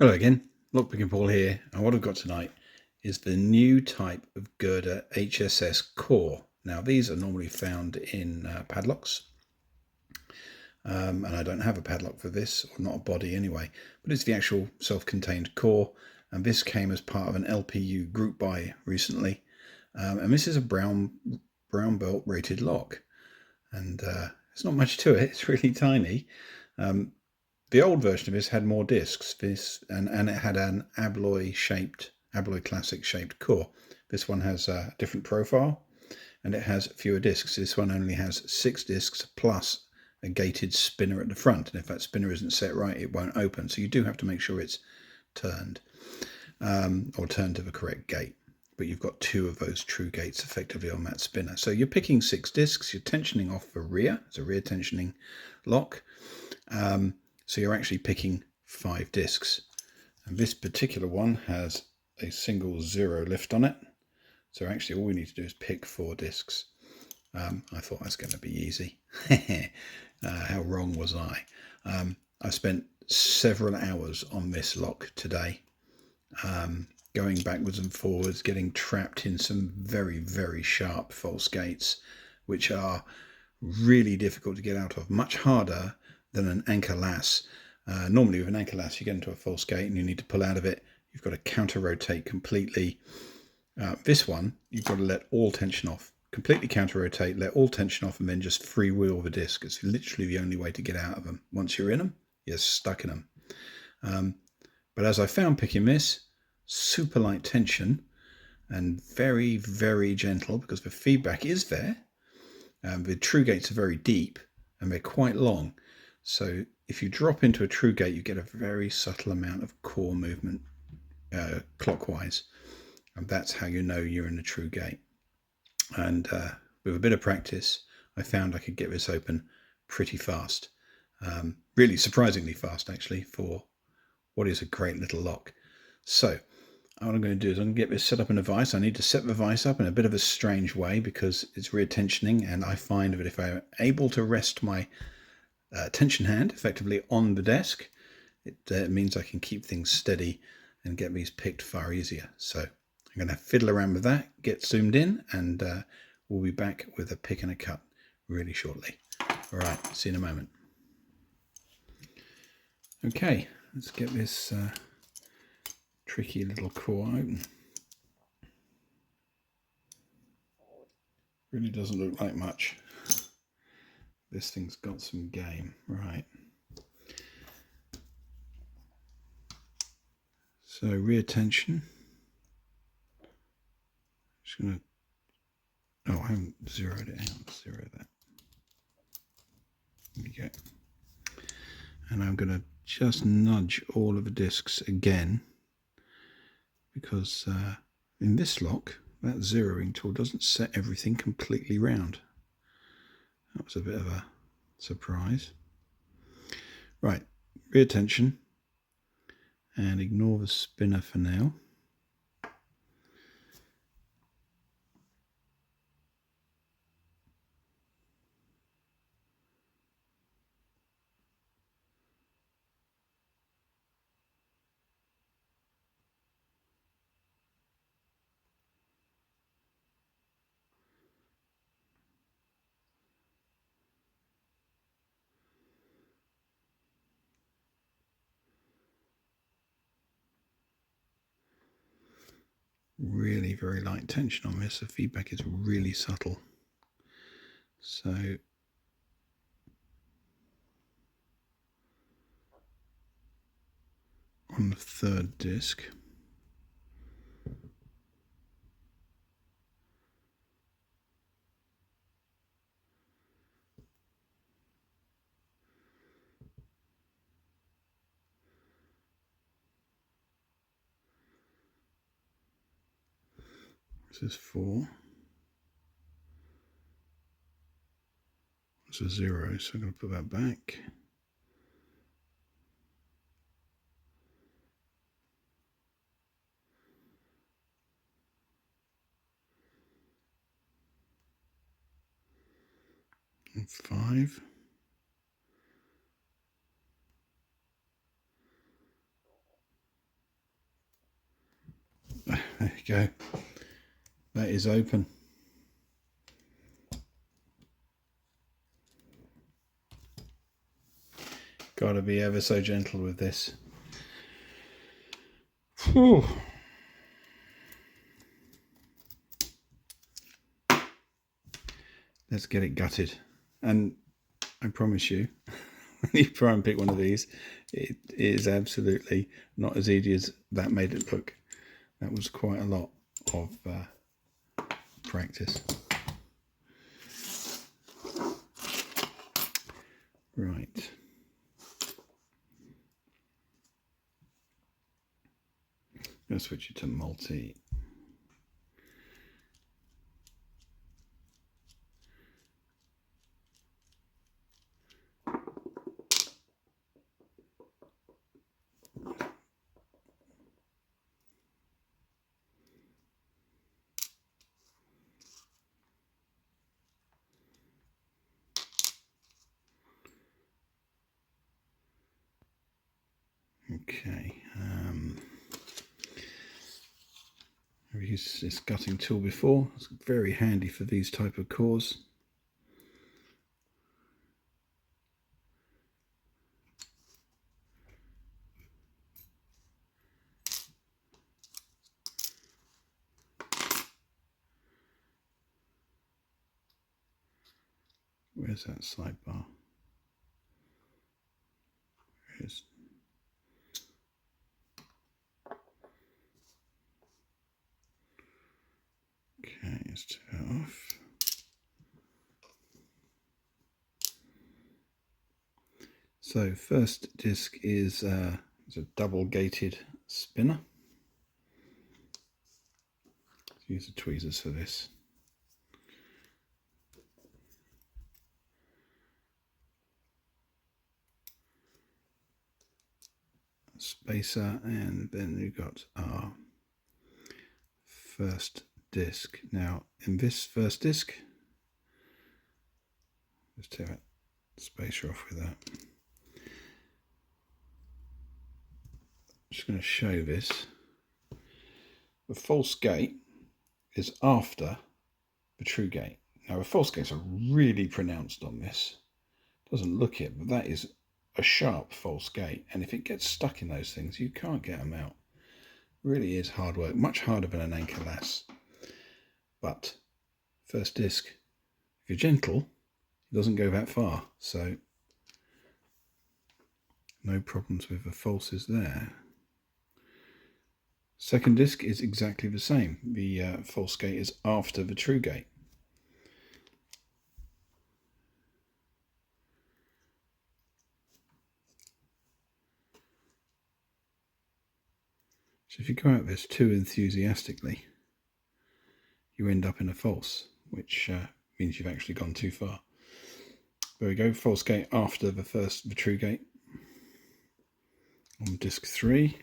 Hello again, Lockpicking Paul here, and what I've got tonight is the new type of Gerda HSS core. Now these are normally found in padlocks, and I don't have a padlock for this, or not a body anyway, but it's the actual self-contained core, and this came as part of an LPU group buy recently, and this is a brown belt rated lock, and it's not much to it, it's really tiny. The old version of this had more discs, and it had an alloy classic shaped core. This one has a different profile and it has fewer discs. This one only has 6 discs plus a gated spinner at the front, and if that spinner isn't set right it won't open, so you do have to make sure it's turned or turned to the correct gate. But you've got 2 of those true gates effectively on that spinner. So you're picking 6 discs, you're tensioning off the rear. It's a rear tensioning lock. So you're actually picking 5 discs. And this particular one has a single 0 lift on it. So actually all we need to do is pick 4 discs. I thought that's going to be easy. How wrong was I? I spent several hours on this lock today. Going backwards and forwards, getting trapped in some very, very sharp false gates, which are really difficult to get out of, much harder than an anchor lass. Normally with an anchor lass you get into a false gate and you need to pull out of it. You've got to counter rotate completely. This one you've got to let all tension off, completely counter rotate, let all tension off, and then just freewheel the disc. It's literally the only way to get out of them. Once you're in them, you're stuck in them. But as I found picking this, super light tension and very, very gentle, because the feedback is there. The true gates are very deep and they're quite long. So if you drop into a true gate, you get a very subtle amount of core movement clockwise. And that's how you know you're in a true gate. And with a bit of practice, I found I could get this open pretty fast. Really surprisingly fast, actually, for what is a great little lock. So what I'm going to do is I'm going to get this set up in a vise. I need to set the vise up in a bit of a strange way because it's rear tensioning, and I find that if I'm able to rest my tension hand effectively on the desk, it means I can keep things steady and get these picked far easier. So I'm going to fiddle around with that, get zoomed in, and we'll be back with a pick and a cut really shortly. All right, see you in a moment. Okay, let's get this tricky little core open. Really doesn't look like much. This thing's got some game, right? So rear tension. Just gonna. Oh, I haven't zeroed it out. Zero that. There we go. And I'm gonna just nudge all of the discs again, because in this lock, that zeroing tool doesn't set everything completely round. That was a bit of a surprise. Right, rear tension, and ignore the spinner for now. Really very light tension on this. The feedback is really subtle. So on the 3rd disc, this is 4. It's a 0, so I'm going to put that back. And 5. There you go. That is open. Got to be ever so gentle with this. Whew. Let's get it gutted. And I promise you, when you try and pick one of these, it is absolutely not as easy as that made it look. That was quite a lot of practice. Right. I'm going to switch it to multi. Okay. I've used this gutting tool before. It's very handy for these type of cores. Where's that sidebar? There it is. Okay, let's turn it off. So first disc is a double gated spinner. Let's use the tweezers for this. Spacer, and then we've got our first disc. Now in this first disc, let's take that spacer off with that. I'm just going to show this. The false gate is after the true gate. Now the false gates are really pronounced on this. Doesn't look it, but that is a sharp false gate, and if it gets stuck in those things, you can't get them out. Really is hard work, much harder than an anchor lass. But first disc, if you're gentle, it doesn't go that far, so no problems with the falses there. Second disc is exactly the same. The false gate is after the true gate. So if you go at this too enthusiastically, you end up in a false, which means you've actually gone too far. There we go, false gate after the true gate. On disc 3.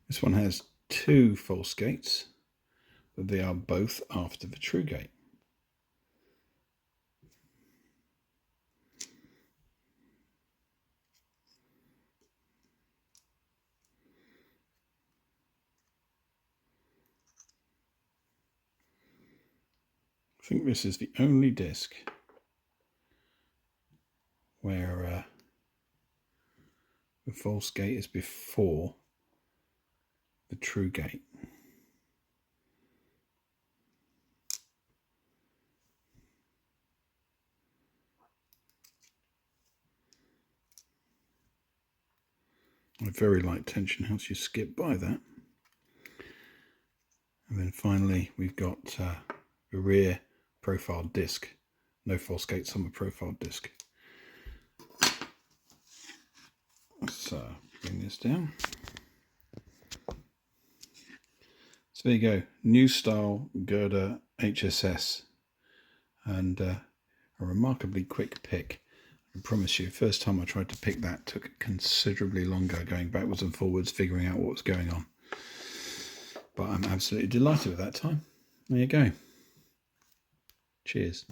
This one has 2 false gates, but they are both after the true gate. I think this is the only disc where the false gate is before the true gate. A very light tension helps you skip by that. And then finally we've got the rear profile disc. No false gates on the profile disc. Let's bring this down. So there you go, new style Gerda HSS, and a remarkably quick pick. I promise you, first time I tried to pick that took considerably longer, going backwards and forwards, figuring out what was going on. But I'm absolutely delighted with that time. There you go. Cheers.